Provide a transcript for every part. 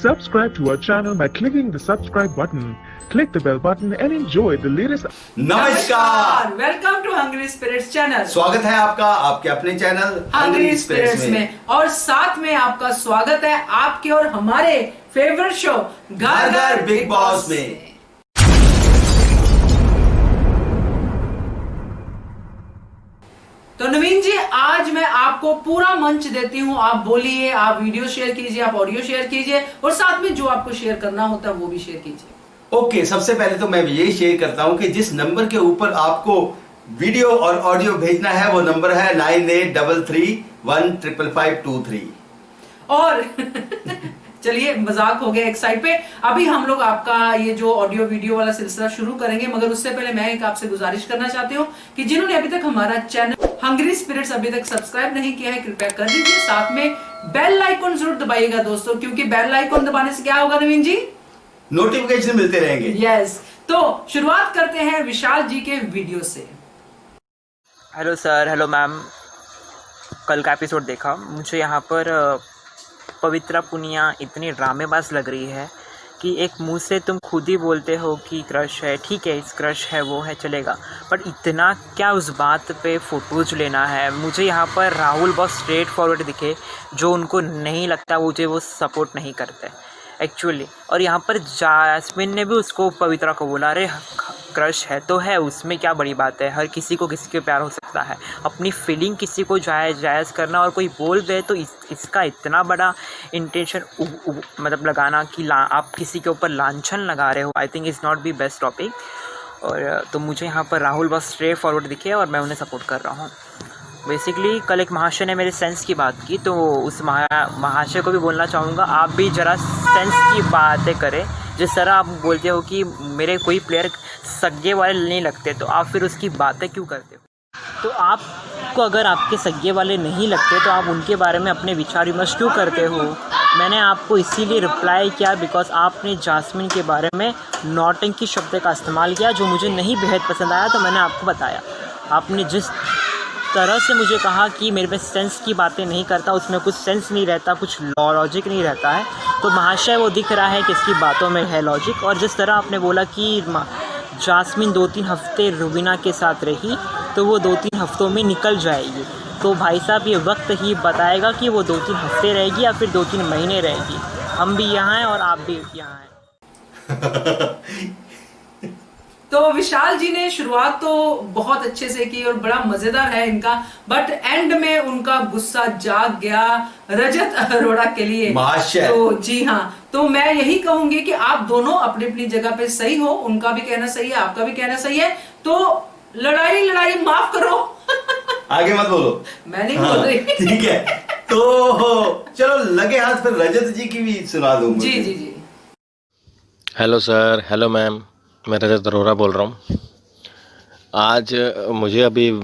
Subscribe to our channel by clicking the subscribe button. Click the bell button and enjoy the latest. नमस्कार, welcome to Hungry Spirits channel. स्वागत है आपका आपके अपने channel Hungry spirits में और साथ में आपका स्वागत है आपके और हमारे फेवरेट शो घर घर बिग बॉस में। तो नवीन जी, आज मैं आपको पूरा मंच देती हूँ। आप बोलिए, आप वीडियो शेयर कीजिए, आप ऑडियो शेयर कीजिए और साथ में जो आपको शेयर करना होता है वो भी शेयर कीजिए। ओके, सबसे पहले तो मैं यही शेयर करता हूं कि जिस नंबर के ऊपर आपको वीडियो और ऑडियो भेजना है वो नंबर है 9833155523। और चलिए, मजाक हो गया एक साइड पे। अभी हम लोग आपका ये जो ऑडियो वीडियो वाला सिलसिला शुरू करेंगे, मगर उससे पहले मैं एक आपसे गुजारिश करना चाहती हूँ कि जिन्होंने अभी तक हमारा चैनल हंग्री स्पिरिट्स अभी तक सब्सक्राइब नहीं किया है, कृपया कर दीजिए। साथ में बेल आइकन जरूर दबाइएगा दोस्तों, क्योंकि बेल आइकन दबाने से क्या होगा नवीन जी? नोटिफिकेशन मिलते रहेंगे। यस, तो शुरुआत करते हैं विशाल जी के वीडियो से। Hello sir, hello ma'am. कल का एपिसोड देखा, मुझे यहाँ पर पवित्रा पुनिया इतनी ड्रामेबाज लग रही है कि एक मुंह से तुम खुद ही बोलते हो कि क्रश है, ठीक है, इस क्रश है, वो है, चलेगा, बट इतना क्या उस बात पे फ़ोटोज लेना है? मुझे यहाँ पर राहुल बहुत स्ट्रेट फॉरवर्ड दिखे, जो उनको नहीं लगता मुझे वो सपोर्ट नहीं करते एक्चुअली। और यहाँ पर जास्मिन ने भी उसको पवित्रा को बोला, अरे क्रश है तो है, उसमें क्या बड़ी बात है, हर किसी को किसी के प्यार हो सकता है। अपनी फीलिंग किसी को जायज़ करना और कोई बोल दे तो इसका इतना बड़ा इंटेंशन मतलब लगाना कि आप किसी के ऊपर लांछन लगा रहे हो, I think is not be best topic. और तो मुझे यहाँ पर राहुल बस स्ट्रेट फॉरवर्ड दिखे और मैं उन्हें सपोर्ट कर रहा हूँ। बेसिकली कल एक महाशय ने मेरे सेंस की बात की, तो उस महाशय को भी बोलना चाहूँगा, आप भी ज़रा सेंस की बातें करें। जिस तरह आप बोलते हो कि मेरे कोई प्लेयर सगे वाले नहीं लगते, तो आप फिर उसकी बातें क्यों करते हो? तो आपको अगर आपके सगे वाले नहीं लगते तो आप उनके बारे में अपने विचार विमर्श क्यों करते हो? मैंने आपको इसीलिए रिप्लाई किया बिकॉज आपने जास्मिन के बारे में नौटंकी शब्द का इस्तेमाल किया, जो मुझे नहीं बेहद पसंद आया। तो मैंने आपको बताया, आपने जिस तरह से मुझे कहा कि मेरे में सेंस की बातें नहीं करता, उसमें कुछ सेंस नहीं रहता, कुछ लॉजिक नहीं रहता है, तो महाशय वो दिख रहा है कि इसकी बातों में है लॉजिक। और जिस तरह आपने बोला कि जास्मिन 2-3 हफ्ते रुबीना के साथ रही, तो वो 2-3 हफ्तों में निकल जाएगी, तो भाई साहब ये वक्त ही बताएगा कि वो 2-3 हफ्ते रहेगी या फिर 2-3 महीने रहेगी। हम भी यहाँ हैं और आप भी यहाँ हैं। तो विशाल जी ने शुरुआत तो बहुत अच्छे से की और बड़ा मजेदार है इनका, बट एंड में उनका गुस्सा जाग गया रजत अरोड़ा के लिए। तो जी हाँ, तो मैं यही कहूंगी कि आप दोनों अपनी अपनी जगह पे सही हो, उनका भी कहना सही है, आपका भी कहना सही है, तो लड़ाई माफ करो। आगे मत बोलो, मैं नहीं बोल रही। ठीक है, तो चलो लगे हाथ फिर रजत जी की भी सुना दूंगा। जी जी जी। हेलो सर, हेलो मैम, मैं रजत अरोड़ा बोल रहा हूँ। आज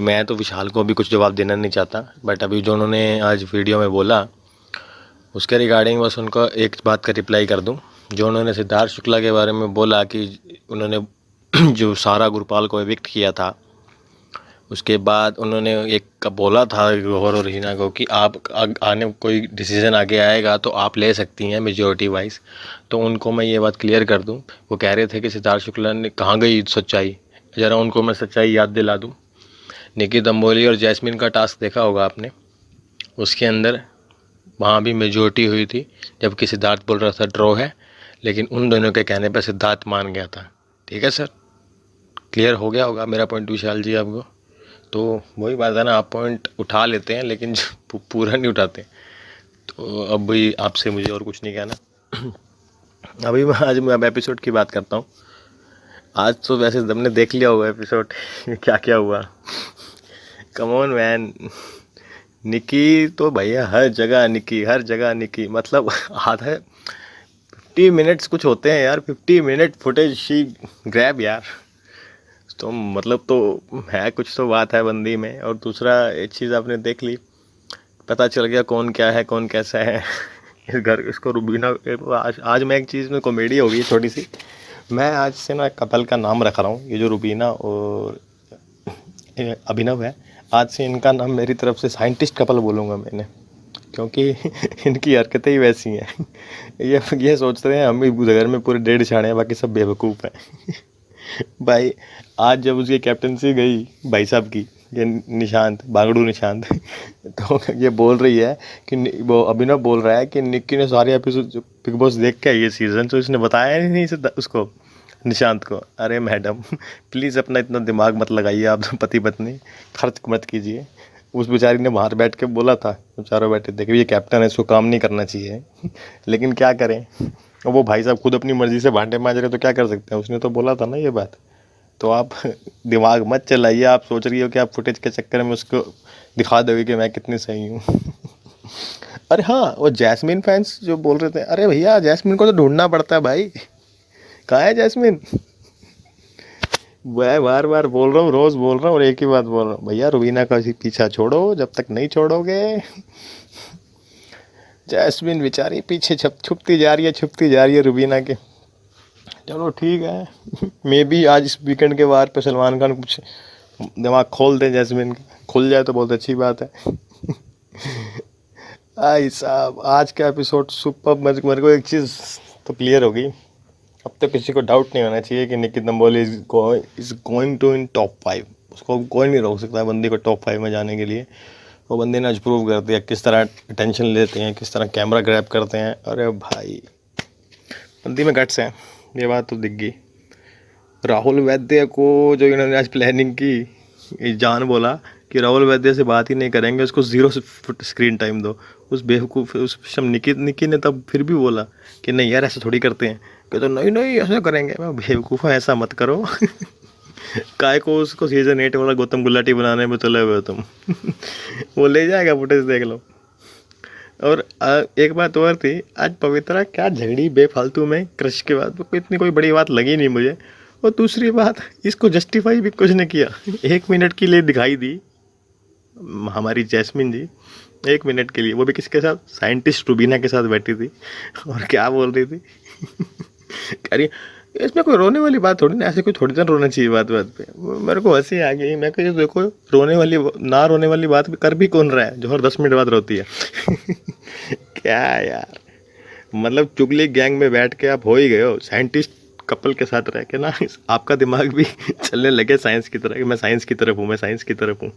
मैं तो विशाल को अभी कुछ जवाब देना नहीं चाहता, बट अभी जो उन्होंने आज वीडियो में बोला उसके रिगार्डिंग बस उनको एक बात का रिप्लाई कर दूं। जो उन्होंने सिद्धार्थ शुक्ला के बारे में बोला कि उन्होंने जो सारा गुरपाल को एविक्ट किया था, उसके बाद उन्होंने एक बोला था गौहर और हीना को कि आप आने कोई डिसीजन आगे आएगा तो आप ले सकती हैं मेजॉरिटी वाइज। तो उनको मैं ये बात क्लियर कर दूं, वो कह रहे थे कि सिद्धार्थ शुक्ला ने कहाँ गई सच्चाई, ज़रा उनको मैं सच्चाई याद दिला दूं। निकी दम्बोली और जैस्मिन का टास्क देखा होगा आपने, उसके अंदर वहाँ भी मेजॉरिटी हुई थी, जबकि सिद्धार्थ बोल रहा था ड्रॉ है, लेकिन उन दोनों के कहने पर सिद्धार्थ मान गया था। ठीक है सर, क्लियर हो गया होगा मेरा पॉइंट विशाल जी आपको? तो वही बात है ना, आप पॉइंट उठा लेते हैं लेकिन पूरा नहीं उठाते। तो अब भाई आपसे मुझे और कुछ नहीं कहना। आज मैं एपिसोड की बात करता हूँ। आज तो वैसे हमने देख लिया होगा एपिसोड क्या क्या हुआ। कम ऑन मैन, निकी तो भैया हर जगह निकी, मतलब आधा 50 मिनट्स कुछ होते हैं यार, 50 मिनट फुटेज शी ग्रैब यार। तो मतलब तो है, कुछ तो बात है बंदी में। और दूसरा एक चीज़ आपने देख ली, पता चल गया कौन क्या है कौन कैसा है। इसको रुबीना आज मैं एक चीज़ में कॉमेडी हो गई थोड़ी सी। मैं आज से ना कपल का नाम रख रहा हूँ, ये जो रुबीना और अभिनव है, आज से इनका नाम मेरी तरफ से साइंटिस्ट कपल बोलूँगा मैंने। क्योंकि इनकी हरकतें ही वैसी हैं। ये सोच रहे हैं हम ही घर में पूरे 1.5 छाड़े हैं, बाकी सब बेवकूफ़ हैं। भाई आज जब उसकी कैप्टनसी गई भाई साहब की, ये निशांत, बांगड़ू निशांत, तो ये बोल रही है कि वो अभिनव बोल रहा है कि निक्की ने सारे एपिसोड बिग बॉस देख के आई है सीज़न, तो इसने बताया ही नहीं उसको, निशांत को। अरे मैडम प्लीज़ अपना इतना दिमाग मत लगाइए, आप पति पत्नी खर्च मत कीजिए। उस बेचारी ने बाहर बैठ के बोला था, चारों बैठे थे कि ये कैप्टन है, इसको काम नहीं करना चाहिए। लेकिन क्या करें, वो भाई साहब खुद अपनी मर्जी से भांडे मांज रहे, तो क्या कर सकते हैं, उसने तो बोला था ना ये बात। तो आप दिमाग मत चलाइए, आप सोच रही हो कि आप फुटेज के चक्कर में उसको दिखा दोगे कि मैं कितनी सही हूँ। अरे हाँ, वो जैस्मिन फैंस जो बोल रहे थे, अरे भैया जैस्मिन को तो ढूंढना पड़ता है भाई, कहाँ है जैस्मिन? मैं बार बार बोल रहा हूँ, रोज़ बोल रहा हूँ और एक ही बात बोल रहा हूँ, भैया रुबीना का पीछा छोड़ो, जब तक नहीं छोड़ोगे। जैस्मिन बेचारी पीछे छुपती जा रही है रुबीना के। चलो ठीक है, मे बी आज इस वीकेंड के वार पे सलमान खान कुछ दिमाग खोल दे, जैस्मिन खुल जाए तो बहुत अच्छी बात है। भाई साहब आज का एपिसोड सुपर। मेरे को एक चीज़ तो क्लियर होगी, अब तो किसी को डाउट नहीं होना चाहिए कि Nikki Tamboli is going to in top 5। उसको कोई नहीं रोक सकता बंदी को टॉप 5 में जाने के लिए। वो बंदे ने आज प्रूव कर दिया किस तरह अटेंशन लेते हैं, किस तरह कैमरा ग्रैब करते हैं। अरे भाई बंदी में गट्स हैं, ये बात तो दिख गई। राहुल वैद्य को जो इन्होंने आज प्लानिंग की, जान बोला कि राहुल वैद्य से बात ही नहीं करेंगे, उसको 0 स्क्रीन टाइम दो। उस बेवकूफ़ उस निकी ने तब फिर भी बोला कि नहीं यार ऐसा थोड़ी करते हैं, कहते तो नहीं ऐसा करेंगे। मैं बेवकूफ़ ऐसा मत करो। काय को उसको सीजन 8 वाला गौतम गुलाटी बनाने में चले हुए हो तुम। वो ले जाएगा, फुटेज देख लो। और एक बात और थी, आज पवित्रा क्या झगड़ी बेफालतू में क्रश के बाद, इतनी कोई बड़ी बात लगी नहीं मुझे। और दूसरी बात, इसको जस्टिफाई भी कुछ नहीं किया। 1 मिनट के लिए दिखाई दी हमारी जैस्मिन जी, 1 मिनट के लिए, वो भी किसके साथ, साइंटिस्ट रुबीना के साथ बैठी थी। और क्या बोल रही थी, कह रही इसमें कोई रोने वाली बात थोड़ी ना, ऐसे कोई थोड़ी ना रोना चाहिए बात पे। मेरे को हंसी आ गई। मैं कही देखो रोने वाली बात भी कर भी कौन रहा है जो हर 10 मिनट बाद रोती है। क्या यार, मतलब चुगली गैंग में बैठ के आप हो ही गए हो, साइंटिस्ट कपल के साथ रह के ना आपका दिमाग भी चलने लगे साइंस की तरह, कि मैं साइंस की तरफ हूँ।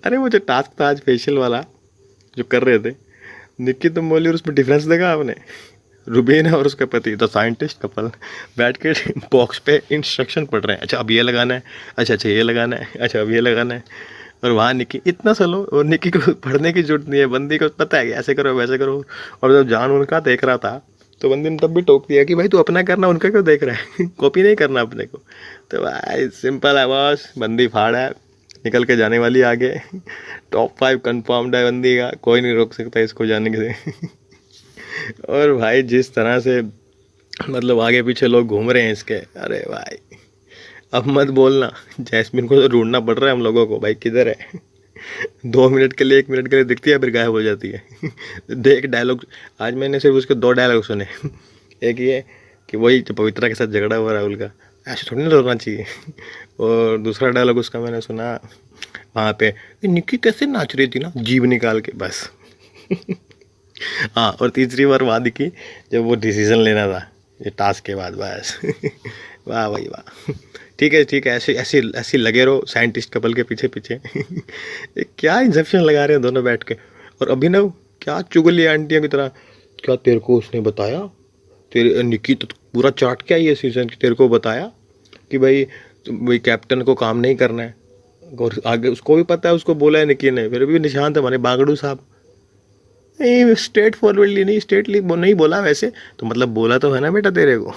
अरे वो जो टास्क था आज फेशियल वाला जो कर रहे थे, निक्की तुम बोली, और उसमें डिफरेंस देखा आपने? रुबीना और उसका पति द साइंटिस्ट कपल बैठ के बॉक्स पे इंस्ट्रक्शन पढ़ रहे हैं। अच्छा अब ये लगाना है, अच्छा ये लगाना है, अच्छा अब ये लगाना है। और वहाँ निक्की इतना स्लो, और निक्की को पढ़ने की जरूरत नहीं है, बंदी को पता है कि ऐसे करो वैसे करो। और जब जान उनका देख रहा था तो बंदी ने तब भी टोक दिया कि भाई तू अपना करना, उनका क्यों देख रहा है? कॉपी नहीं करना अपने को। तो भाई सिंपल है बॉस, बंदी फाड़ है, निकल के जाने वाली आगे। टॉप 5 कंफर्म्ड है बंदी का, कोई नहीं रोक सकता इसको जाने के लिए। और भाई जिस तरह से मतलब आगे पीछे लोग घूम रहे हैं इसके, अरे भाई अब मत बोलना, जैस्मिन को तो ढूंढना पड़ रहा है हम लोगों को, भाई किधर है? 2 मिनट के लिए 1 मिनट के लिए दिखती है, फिर गायब हो जाती है। देख डायलॉग, आज मैंने सिर्फ उसके 2 डायलॉग सुने। एक ये कि वही जो पवित्रा के साथ झगड़ा हुआ राहुल का, ऐसे थोड़ी ना रोना चाहिए। और दूसरा डायलॉग उसका मैंने सुना वहाँ पे, निक्की कैसे नाच रही थी ना जीभ निकाल के, बस। हाँ, और तीसरी बार वहाँ दिखी जब वो डिसीजन लेना था ये टास्क के बाद, बस। वाह भाई वाह, ठीक है, ऐसे लगे रहो साइंटिस्ट कपल के पीछे। क्या इंजेक्शन लगा रहे हैं दोनों बैठ के। और अभिनव क्या चुगली आंटियों की तरह, क्या तेरे को उसने बताया, तेरे निक्की तो पूरा चाट के आई है सीजन, तेरे को बताया कि भाई कैप्टन को काम नहीं करना है। और आगे उसको भी पता है, उसको बोला है निक्की ने, फिर भी निशांत हमारे बागड़ू साहब नहीं स्ट्रेट फॉरवर्डली नहीं, स्ट्रेटली नहीं बोला वैसे तो, मतलब बोला तो है ना बेटा तेरे को।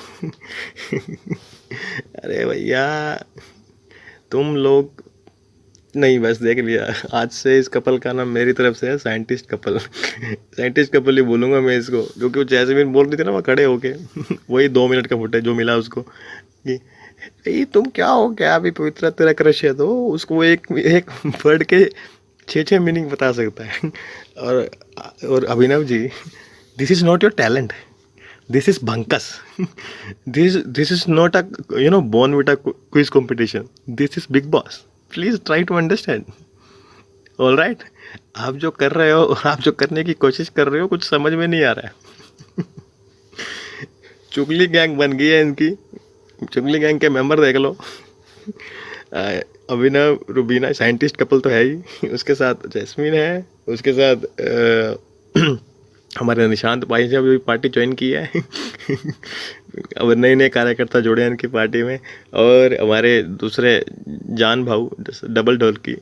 अरे भैया तुम लोग नहीं, बस देख लिया, आज से इस कपल का नाम मेरी तरफ से है साइंटिस्ट कपल। साइंटिस्ट कपल ही बोलूँगा मैं इसको, क्योंकि वो जैस्मिन बोल रही थी ना वहाँ खड़े होके, वही 2 मिनट का फुटेज जो मिला उसको कि तुम क्या हो, क्या अभी पवित्रा तेरा क्रश है, तो उसको एक वर्ड के 6 मीनिंग बता सकता है। और Abhinav ji, this is not your talent, this is भंकस, this is not a Bournvita quiz competition, this is Bigg Boss, please try to understand. All right, आप जो कर रहे हो, आप जो करने की कोशिश कर रहे हो, कुछ समझ में नहीं आ रहा है। चुगली गैंग बन गई है इनकी। चुगली गैंग के मेंबर देख लो। अभिनव रुबीना साइंटिस्ट कपल तो है ही, उसके साथ जैस्मीन है, उसके साथ हमारे निशांत भाई से अभी पार्टी ज्वाइन की है। अब नए नए कार्यकर्ता जुड़े हैं इनकी पार्टी में। और हमारे दूसरे जान भाऊ डबल ढोल की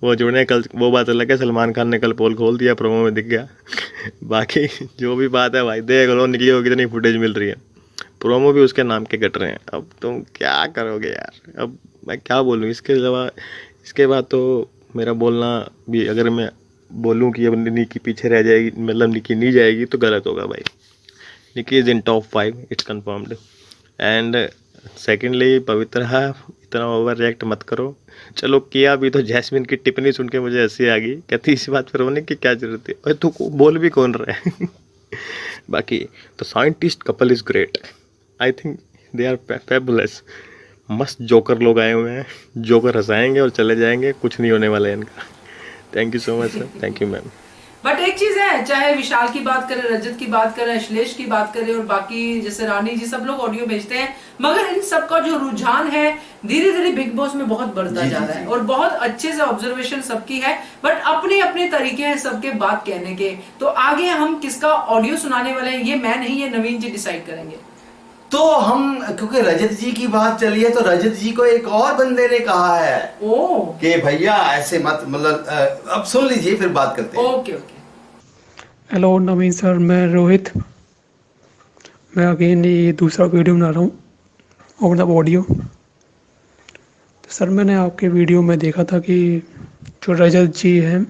वो जुड़े हैं कल। वो बात अलग है, सलमान खान ने कल पोल खोल दिया, प्रोमो में दिख गया। बाकी जो भी बात है भाई देख लो, निकली हो कितनी फुटेज मिल रही है। प्रोमो भी उसके नाम के कट रहे हैं। अब तुम क्या करोगे यार, अब मैं क्या बोलूँ इसके अलावा। इसके बाद तो मेरा बोलना भी, अगर मैं बोलूँ कि अब निकी पीछे रह जाएगी, मतलब निकी नहीं जाएगी, तो गलत होगा भाई। Nikki is in top 5, it's confirmed. And secondly Pavitra, इतना ओवर रिएक्ट मत करो। चलो किया भी तो जैस्मिन की टिप्पणी सुन के मुझे हंसी आ गई। कहती इस बात पर रोने की क्या जरूरत है, अरे तू बोल भी कौन रहा है। बाकी तो scientist couple is great, I think they are fabulous. मस्त जोकर लोग आए हुए हैं, जोकर हंसाएंगे और चले जाएंगे, कुछ नहीं होने वाला है इनका। Thank you so much sir, thank you ma'am. But एक चीज है, चाहे विशाल की बात करें, रजत की बात करें, अश्लेष की बात करें और बाकी जैसे रानी जी, सब लोग ऑडियो भेजते हैं, मगर इन सबका जो रुझान है धीरे धीरे बिग बॉस में बहुत बढ़ता जा रहा है और बहुत अच्छे से ऑब्जर्वेशन सबकी है। बट अपने अपने तरीके हैं सबके बात कहने के। तो आगे हम किसका ऑडियो सुनाने वाले हैं, ये मैं नहीं, ये नवीन जी डिसाइड करेंगे। तो हम, क्योंकि रजत जी की बात चली है, तो रजत जी को एक और बंदे ने कहा है कि भैया ऐसे मत, मतलब अब सुन लीजिए फिर बात करते हैं। Okay okay. हेलो नवीन सर, मैं रोहित। मैं अगेन ये दूसरा वीडियो बना रहा हूँ, और मतलब ऑडियो। तो सर मैंने आपके वीडियो में देखा था कि जो रजत जी हैं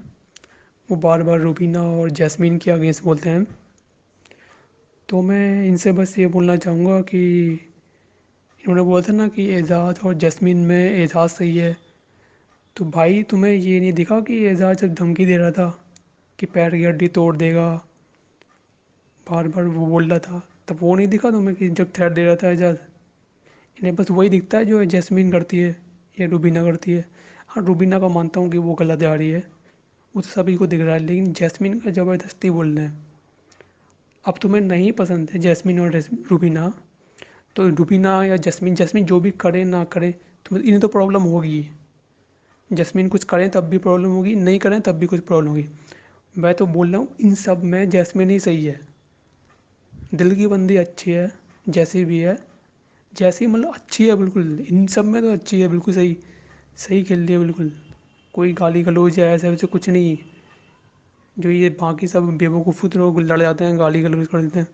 वो बार बार रुबीना और जैस्मीन के अगेंस्ट बोलते हैं। तो मैं इनसे बस ये बोलना चाहूँगा कि इन्होंने बोला था ना कि एजाज और जैस्मीन में एजाज सही है। तो भाई तुम्हें ये नहीं दिखा कि एजाज जब धमकी दे रहा था कि पैर की हड्डी तोड़ देगा, बार बार वो बोल रहा था, तब वो नहीं दिखा तुम्हें कि जब थ्रेट दे रहा था एजाज? इन्हें बस वही दिखता है जो जैस्मीन करती है या रुबीना करती है। हाँ, रुबीना का मानता हूँ कि वो गलत जा रही है, वो तो सभी को दिख रहा है, लेकिन जैस्मीन का ज़बरदस्ती बोल रहे हैं। अब तुम्हें नहीं पसंद है जैस्मीन और रुबीना, तो रुबीना या जैस्मीन जो भी करे ना करे, तो इन्हें तो प्रॉब्लम होगी। जैस्मीन कुछ करें तब भी प्रॉब्लम होगी, नहीं करें तब भी कुछ प्रॉब्लम होगी। मैं तो बोल रहा हूँ इन सब में जैस्मीन ही सही है। दिल की बंदी अच्छी है, जैसी भी है, जैसी मतलब अच्छी है बिल्कुल, इन सब में तो अच्छी है, बिल्कुल सही सही खेल रही है बिल्कुल। कोई गाली गलौज है ऐसे वैसे कुछ नहीं। जो ये बाकी सब बेवकूफ़ लोग लड़ जाते हैं, गाली गलौज कर देते हैं।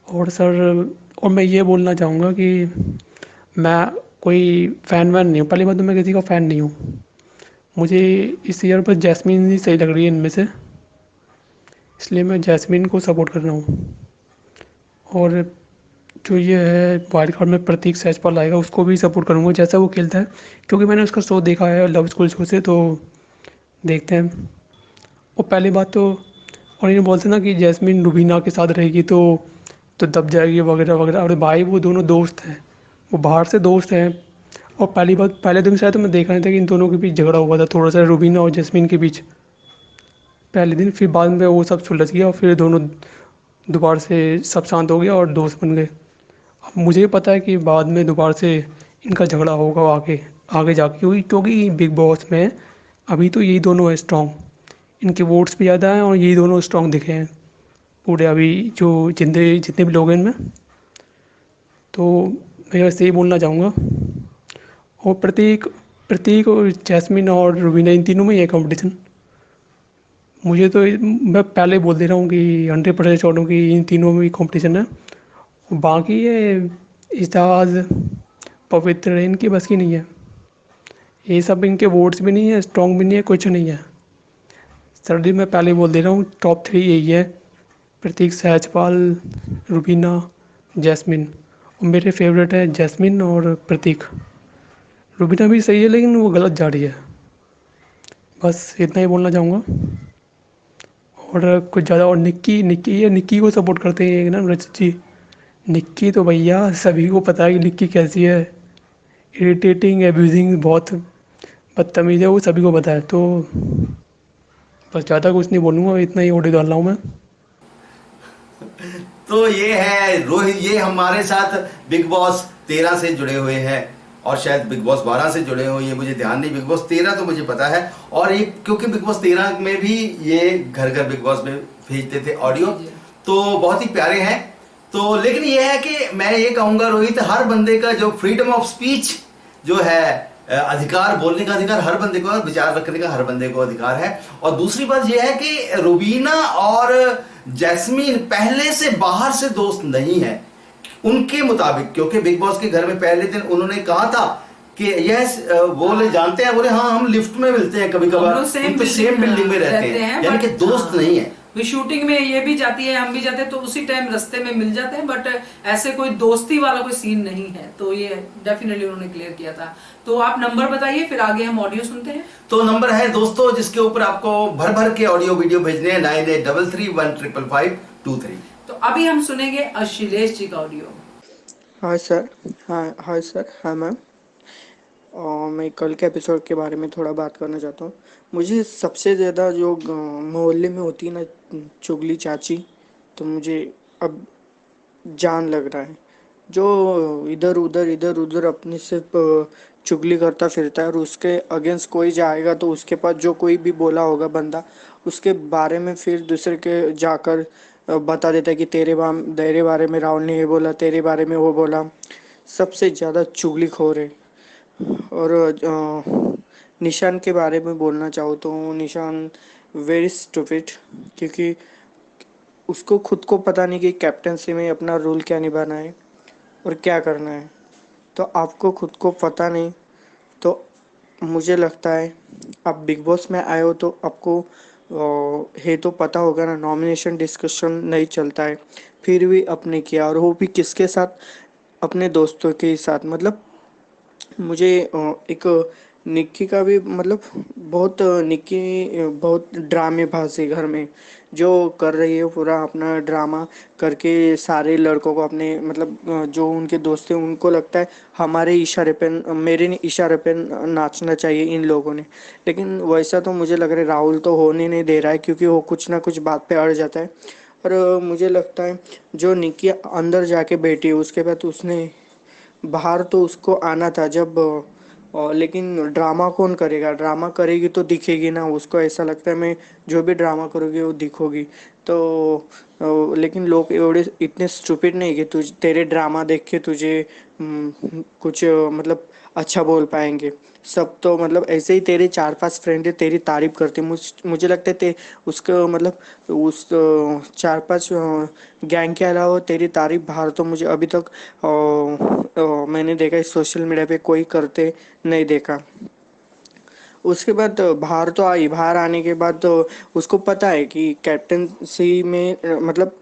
और सर, और मैं ये बोलना चाहूँगा कि मैं कोई फ़ैन वैन नहीं हूँ। पहली बात तो मैं किसी का फ़ैन नहीं हूँ। मुझे इस ईयर पर जैस्मीन ही सही लग रही है इनमें से, इसलिए मैं जैस्मीन को सपोर्ट कर रहा हूँ। और जो ये है वाइल्ड कार्ड में प्रतीक सहजपाल आएगा, उसको भी सपोर्ट करूँगा जैसा वो खेलता है, क्योंकि मैंने उसका शो देखा है लव स्कूल शो से, तो देखते हैं। और पहली बात तो, और इन्हें बोलते ना कि जैस्मीन रुबीना के साथ रहेगी तो दब जाएगी वगैरह वगैरह। और भाई वो दोनों दोस्त हैं, वो बाहर से दोस्त हैं। और पहली बात, पहले दिन शायद तो मैं देखा नहीं था कि इन दोनों के बीच झगड़ा हुआ था थोड़ा सा, रुबीना और जैस्मीन के बीच पहले दिन। फिर बाद में वो सब सुलझ गया और फिर दोनों दोबारा से सब शांत हो गया और दोस्त बन गए। अब मुझे पता है कि बाद में दोबारा से इनका झगड़ा होगा आगे जाके, क्योंकि बिग बॉस में अभी तो यही दोनों है स्ट्रॉन्ग, इनके वोट्स भी ज़्यादा हैं और यही दोनों स्ट्रॉन्ग दिखे हैं पूरे अभी जो जितने भी लोग हैं इनमें। तो मैं वैसे ही बोलना चाहूँगा। और प्रतीक और जैस्मीन और रुबीना, इन तीनों में ये कंपटीशन, मुझे तो मैं पहले बोल दे रहा हूँ कि 100% श्योर हूँ कि इन तीनों में कंपटीशन है। बाकी ये इजाज पवित्र इनकी बस की नहीं है, ये सब इनके वोट्स भी नहीं है, स्ट्रॉन्ग भी नहीं है, कुछ नहीं है। सर्दी में पहले बोल दे रहा हूँ टॉप 3 यही है, प्रतीक सहजपाल, रुबीना, जैस्मिन। और मेरे फेवरेट है जैस्मिन और प्रतीक। रुबीना भी सही है लेकिन वो गलत जा रही है। बस इतना ही बोलना चाहूँगा और कुछ ज़्यादा। और निक्की को सपोर्ट करते हैं ना रचित जी। निक्की तो भैया सभी को पता है कि निक्की कैसी है, इरिटेटिंग, एब्यूजिंग, बहुत बदतमीज़ है वो सभी को पता है। तो बस ज़्यादा कुछ नहीं बोलूँगा, इतना ही ऑडियो डाल रहा हूँ मैं। तो ये है रोहित, ये हमारे साथ बिग बॉस 13 से जुड़े हुए हैं और शायद बिग बॉस 12 से जुड़े हुए, ये मुझे ध्यान नहीं, बिग बॉस 13 तो मुझे पता है। और ये क्योंकि बिग बॉस 13 में भी ये घर घर बिग बॉस में भेजते थे ऑडियो, तो बहुत ही प्यारे हैं। तो लेकिन ये है कि मैं ये कहूंगा रोहित, हर बंदे का जो फ्रीडम ऑफ स्पीच जो है, अधिकार, बोलने का अधिकार हर बंदे को, विचार रखने का हर बंदे को अधिकार है। और दूसरी बात यह है कि रुबीना और जैस्मीन पहले से बाहर से दोस्त नहीं है उनके मुताबिक, क्योंकि बिग बॉस के घर में पहले दिन उन्होंने कहा था कि यस, बोले जानते हैं, बोले हाँ हम लिफ्ट में मिलते हैं कभी कभार, हम तो सेम बिल्डिंग में रहते हैं, यानी कि दोस्त नहीं है। शूटिंग में ये भी जाती है, हम भी जाते हैं, तो उसी टाइम रास्ते में मिल जाते हैं, बट ऐसे कोई दोस्ती वाला कोई सीन नहीं है। तो ये डेफिनेटली उन्होंने क्लियर किया था। तो आप नंबर बताइए, फिर आगे हम ऑडियो सुनते हैं। तो नंबर है दोस्तों जिसके ऊपर आपको भर भर के ऑडियो वीडियो भेजने हैं, 9833155523। तो अभी हम सुनेंगे अशिलेश जी का audio. Hi sir, hi sir, hi ma'am. मैं कल के एपिसोड के बारे में थोड़ा बात करना चाहता हूँ। मुझे सबसे ज़्यादा जो मोहल्ले में होती है ना चुगली चाची, तो मुझे अब जान लग रहा है। जो इधर उधर अपने सिर्फ चुगली करता फिरता है और उसके अगेंस्ट कोई जाएगा तो उसके पास जो कोई भी बोला होगा बंदा, उसके बारे में फिर दूसरे के जाकर बता देता है कि तेरे बारे में राहुल ने ये बोला, तेरे बारे में वो बोला। सबसे ज़्यादा चुगलीखोर है। और निशान के बारे में बोलना चाहूँ तो निशान वेरी स्टूपिड, क्योंकि उसको खुद को पता नहीं कि कैप्टनसी में अपना रोल क्या निभाना है और क्या करना है। तो आपको खुद को पता नहीं, तो मुझे लगता है आप बिग बॉस में आए हो तो आपको है तो पता होगा ना, नॉमिनेशन डिस्कशन नहीं चलता है, फिर भी आपने किया, और वो भी किसके साथ, अपने दोस्तों के साथ। मतलब मुझे एक निक्की का भी, मतलब निक्की बहुत ड्रामेबाज है घर में, जो कर रही है पूरा अपना ड्रामा करके सारे लड़कों को अपने, मतलब जो उनके दोस्त हैं उनको लगता है हमारे इशारे पे, मेरे इशारे पे नाचना चाहिए इन लोगों ने। लेकिन वैसा तो मुझे लग रहा है राहुल तो होने नहीं दे रहा है, क्योंकि वो कुछ ना कुछ बात पे अड़ जाता है। और मुझे लगता है जो निक्की अंदर जाके बैठी है उसके बाद उसने बाहर तो उसको आना था जब, लेकिन ड्रामा कौन करेगा, ड्रामा करेगी तो दिखेगी ना, उसको ऐसा लगता है मैं जो भी ड्रामा करोगी वो दिखोगी। तो लेकिन लोग एवढे इतने स्टूपिड नहीं कि तेरे ड्रामा देख के तुझे कुछ मतलब अच्छा बोल पाएंगे। सब तो मतलब ऐसे ही तेरे 4-5 फ्रेंड है तेरी तारीफ करते, मुझे लगता है उसका मतलब उस 4-5 गैंग के अलावा तेरी तारीफ बाहर तो मुझे अभी तक मैंने देखा है सोशल मीडिया पे कोई करते नहीं देखा। उसके बाद बाहर तो आई, बाहर आने के बाद तो उसको पता है कि कैप्टनसी में मतलब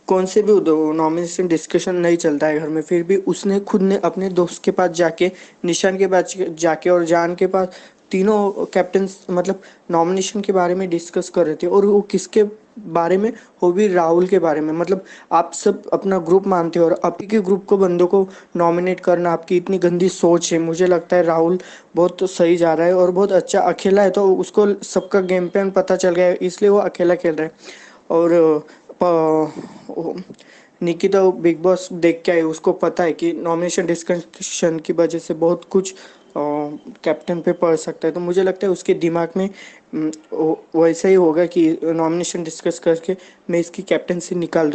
कौन से भी नॉमिनेशन डिस्कशन नहीं चलता है घर में, फिर भी उसने खुद ने अपने दोस्त के पास जाके, निशान के पास जाके और जान के पास, तीनों कैप्टन मतलब नॉमिनेशन के बारे में डिस्कस कर रहे थे। और वो किसके बारे में, वो भी राहुल के बारे में। मतलब आप सब अपना ग्रुप मानते हो और आपके के ग्रुप को बंदों को नॉमिनेट करना आपकी इतनी गंदी सोच है। मुझे लगता है राहुल बहुत तो सही जा रहा है और बहुत अच्छा अकेला है, तो उसको सबका गेम प्लान पता चल गया है, इसलिए वो अकेला खेल रहा है। और निकी तो बिग बॉस देख के आई, उसको पता है कि नॉमिनेशन डिस्कशन की वजह से बहुत कुछ कैप्टन पे पड़ सकता है। तो मुझे लगता है उसके दिमाग में वैसा ही होगा कि नॉमिनेशन डिस्कस करके मैं इसकी कैप्टनसी निकाल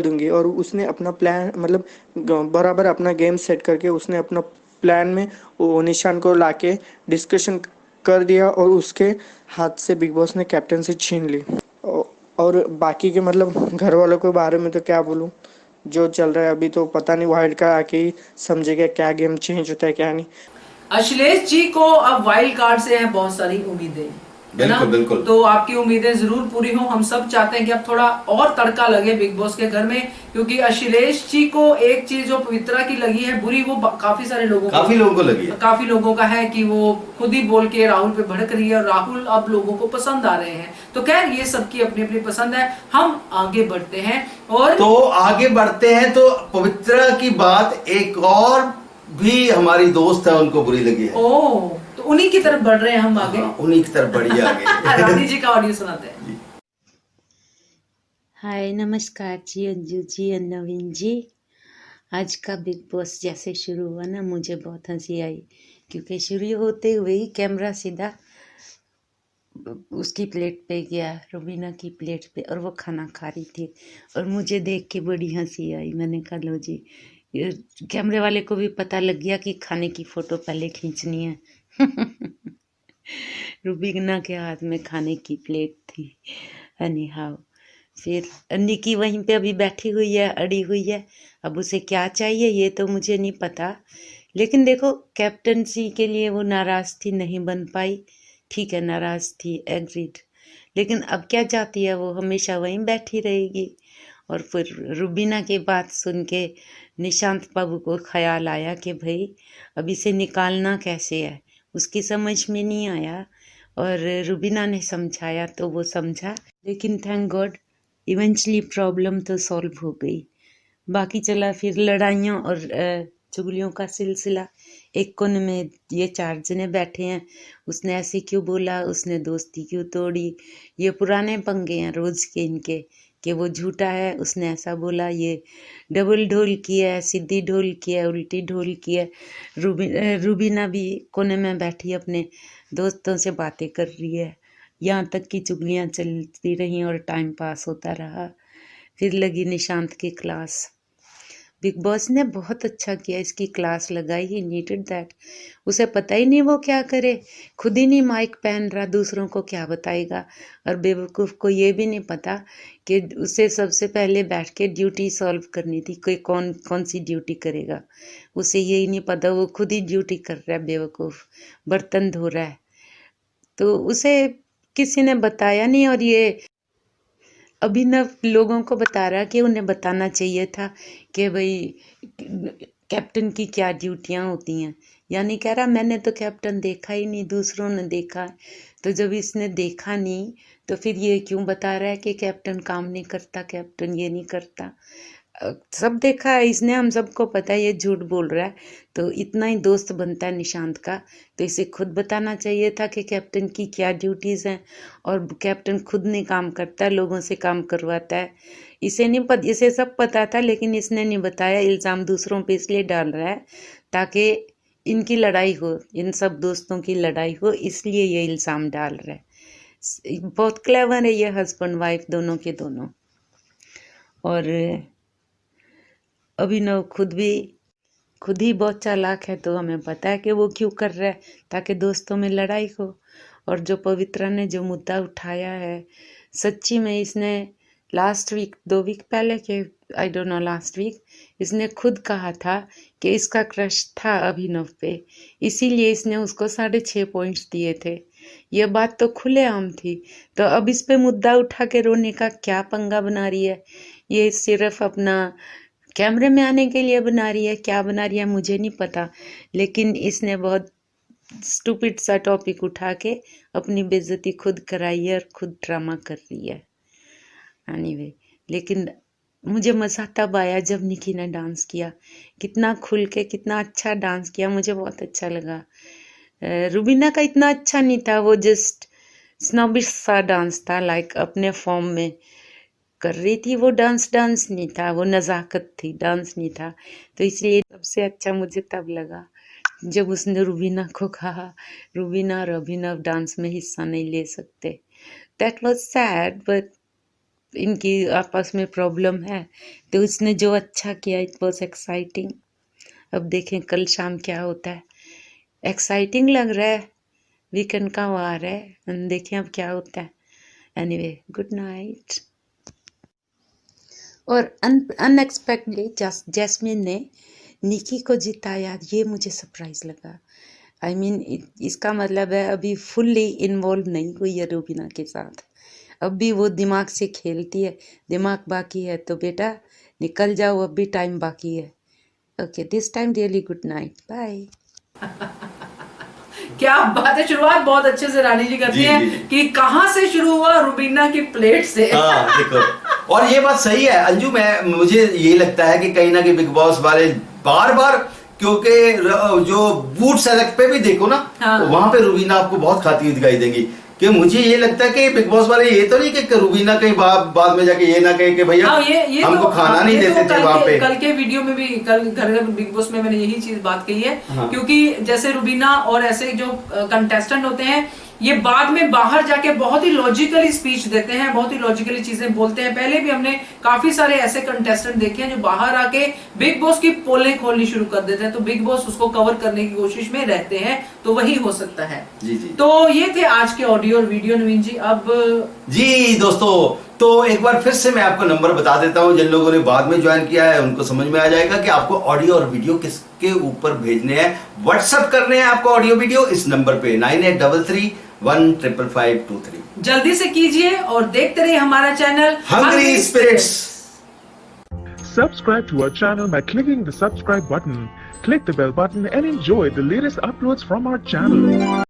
दूंगी। और उसने अपना प्लान मतलब बराबर अपना गेम सेट करके उसने अपना प्लान में वो निशान को लाके डिस्कशन कर दिया और उसके हाथ से बिग बॉस ने कैप्टनसी छीन ली। और बाकी के मतलब घर वालों के बारे में तो क्या बोलूं, जो चल रहा है अभी तो पता नहीं, वाइल्ड कार्ड आके ही समझेगा क्या गेम चेंज होता है क्या नहीं। अशिलेश जी को अब वाइल्ड कार्ड से है बहुत सारी उम्मीदें, बिल्कुल बिल्कुल। तो आपकी उम्मीदें जरूर पूरी हो। हम सब चाहते हैं कि अब थोड़ा और तड़का लगे बिग बॉस के घर में, क्योंकि अशिलेश जी को एक चीज जो पवित्रा की लगी है बुरी, वो काफी लोगों को लगी है। काफी लोगों का है कि वो खुद ही बोल के राहुल पे भड़क रही है और राहुल अब लोगों को पसंद आ रहे हैं। तो खैर ये सबकी अपनी अपनी पसंद है, हम आगे बढ़ते हैं। और तो आगे बढ़ते हैं तो पवित्रा की बात एक और भी हमारी दोस्त है उनको बुरी लगी है। तो तो उन्हीं की तरफ बढ़ रहे हैं हम आगे। उन्हीं की तरफ बढ़िए आगे। रानी जी का ऑडियो सुनाते हैं। हाय, नमस्कार जी अंजू जी और नवीन जी। आज का बिग बॉस जैसे शुरू हुआ ना, मुझे बहुत हंसी आई, क्योंकि शुरू होते हुए ही कैमरा सीधा उसकी प्लेट पे गया, रुबीना की प्लेट पे, और वो खाना खा रही थी और मुझे देख के बड़ी हंसी आई। मैंने कहा लो जी, कैमरे वाले को भी पता लग गया कि खाने की फ़ोटो पहले खींचनी है। रुबीना के हाथ में खाने की प्लेट थी। एनी हाउ, फिर निकी वहीं पे अभी बैठी हुई है, अड़ी हुई है। अब उसे क्या चाहिए ये तो मुझे नहीं पता, लेकिन देखो कैप्टनसी के लिए वो नाराज़ थी, नहीं बन पाई, ठीक है, नाराज़ थी, एग्रीड। लेकिन अब क्या चाहती है वो? हमेशा वहीं बैठी रहेगी। और फिर रुबीना की बात सुन के निशांत बाबू को ख्याल आया कि भाई अब इसे निकालना कैसे है, उसकी समझ में नहीं आया और रुबीना ने समझाया तो वो समझा। लेकिन थैंक गॉड इवेंचुअली प्रॉब्लम तो सॉल्व हो गई। बाकी चला फिर लड़ाइयाँ और चुगलियों का सिलसिला। एक कोने में ये 4 जने बैठे हैं, उसने ऐसे क्यों बोला, उसने दोस्ती क्यों तोड़ी, ये पुराने पंगे हैं रोज़ के इनके, कि वो झूठा है, उसने ऐसा बोला, ये डबल ढोल की है, सीधी ढोल की है, उल्टी ढोल की है। रुबीना भी कोने में बैठी अपने दोस्तों से बातें कर रही है। यहाँ तक कि चुगलियाँ चलती रहीं और टाइम पास होता रहा। फिर लगी निशांत की क्लास। बिग बॉस ने बहुत अच्छा किया, इसकी क्लास लगाई, ही नीडेड दैट। उसे पता ही नहीं वो क्या करे, खुद ही नहीं माइक पहन रहा, दूसरों को क्या बताएगा। और बेवकूफ़ को ये भी नहीं पता कि उसे सबसे पहले बैठ के ड्यूटी सॉल्व करनी थी, कोई कौन कौन सी ड्यूटी करेगा, उसे यही नहीं पता, वो खुद ही ड्यूटी कर रहा है बेवकूफ़, बर्तन धो रहा है। तो उसे किसी ने बताया नहीं, और ये अभिनव लोगों को बता रहा कि उन्हें बताना चाहिए था कि भाई कैप्टन की क्या ड्यूटियां होती हैं। यानी कह रहा मैंने तो कैप्टन देखा ही नहीं, दूसरों ने देखा। तो जब इसने देखा नहीं तो फिर ये क्यों बता रहा है कि कैप्टन काम नहीं करता, कैप्टन ये नहीं करता। सब देखा है इसने, हम सबको पता है ये झूठ बोल रहा है। तो इतना ही दोस्त बनता है निशांत का, तो इसे खुद बताना चाहिए था कि कैप्टन की क्या ड्यूटीज़ हैं। और कैप्टन खुद नहीं काम करता, लोगों से काम करवाता है। इसे नहीं पता, इसे सब पता था लेकिन इसने नहीं बताया। इल्ज़ाम दूसरों पे इसलिए डाल रहा है ताकि इनकी लड़ाई हो, इन सब दोस्तों की लड़ाई हो, इसलिए ये इल्ज़ाम डाल रहा है। बहुत क्लेवर है ये हस्बैंड वाइफ दोनों के दोनों। और अभिनव खुद ही बहुत चालाक है, तो हमें पता है कि वो क्यों कर रहा है, ताकि दोस्तों में लड़ाई हो। और जो पवित्रा ने जो मुद्दा उठाया है, सच्ची में इसने लास्ट वीक 2 वीक पहले के I don't know last week इसने खुद कहा था कि इसका क्रश था अभिनव पे, इसीलिए इसने उसको 6.5 पॉइंट्स दिए थे। ये बात तो खुलेआम थी। तो अब इस पे मुद्दा उठा के रोने का क्या पंगा बना रही है? ये सिर्फ अपना कैमरे में आने के लिए बना रही है, क्या बना रही है मुझे नहीं पता, लेकिन इसने बहुत स्टूपिड सा टॉपिक उठा के अपनी बेइज्जती खुद कराई है और खुद ड्रामा कर रही है। एनीवे, लेकिन मुझे मज़ा तब आया जब निकी ने डांस किया, कितना खुल के, कितना अच्छा डांस किया, मुझे बहुत अच्छा लगा। रुबीना का इतना अच्छा नहीं था, वो जस्ट स्नॉबिश सा डांस था, लाइक अपने फॉर्म में कर रही थी वो डांस नहीं था, वो नज़ाकत थी, डांस नहीं था। तो इसलिए सबसे अच्छा मुझे तब लगा जब उसने रुबीना को कहा रुबीना और अभिनव डांस में हिस्सा नहीं ले सकते। दैट वाज सैड, बट इनकी आपस में प्रॉब्लम है, तो उसने जो अच्छा किया इट वाज एक्साइटिंग। अब देखें कल शाम क्या होता है। एक्साइटिंग लग रहा है, वीकेंड का वार है, देखें अब क्या होता है। Anyway, good night. और अनएक्सपेक्टेडली जैस्मिन ने निकी को जिताया, ये मुझे सरप्राइज़ लगा। आई मीन इसका मतलब है अभी फुल्ली इन्वॉल्व नहीं हुई है रुबीना के साथ, अब भी वो दिमाग से खेलती है, दिमाग बाकी है। तो बेटा निकल जाओ, अब भी टाइम बाकी है। Okay, this time really good night, bye. क्या बात है, शुरुआत बहुत अच्छे से रानी जी करती हैं कि कहां से शुरू हुआ, रुबीना की प्लेट से। हाँ, देखो, और ये बात सही है अंजू। मुझे ये लगता है कि कहीं ना कहीं बिग बॉस वाले बार बार क्योंकि जो बूट सेलेक्ट पे भी देखो ना, हाँ। तो वहां पे रुबीना आपको बहुत खाती हुई दिखाई देगी। कि मुझे ये लगता है कि बिग बॉस वाले ये तो नहीं कि रुबीना कहीं बाद में जाके ये ना कहे कि भैया ये हमको तो, खाना नहीं देते थे वहां पे। कल के वीडियो में भी, कल घर बिग बॉस में मैंने यही चीज बात कही है। हाँ। क्योंकि जैसे रुबीना और ऐसे जो कंटेस्टेंट होते हैं, ये बाद में बाहर जाके बहुत ही लॉजिकली स्पीच देते हैं, बहुत ही लॉजिकली चीजें बोलते हैं। पहले भी हमने काफी सारे ऐसे कंटेस्टेंट देखे हैं जो बाहर आके बिग बॉस की पोलें खोलनी शुरू कर देते हैं, तो बिग बॉस उसको कवर करने की कोशिश में रहते हैं, तो वही हो सकता है। जी जी। तो ये थे आज के ऑडियो और वीडियो। नवीन जी अब जी दोस्तों, तो एक बार फिर से मैं आपको नंबर बता देता हूं। जिन लोगों ने बाद में ज्वाइन किया है उनको समझ में आ जाएगा कि आपको ऑडियो और वीडियो किसके ऊपर भेजने हैं। व्हाट्सएप करने हैं आपको ऑडियो वीडियो इस नंबर पे 9833155523। जल्दी से कीजिए और देखते रहिए हमारा channel Hungry Spirits. Subscribe to our channel by clicking the subscribe button. Click the bell button and enjoy the latest uploads from our channel.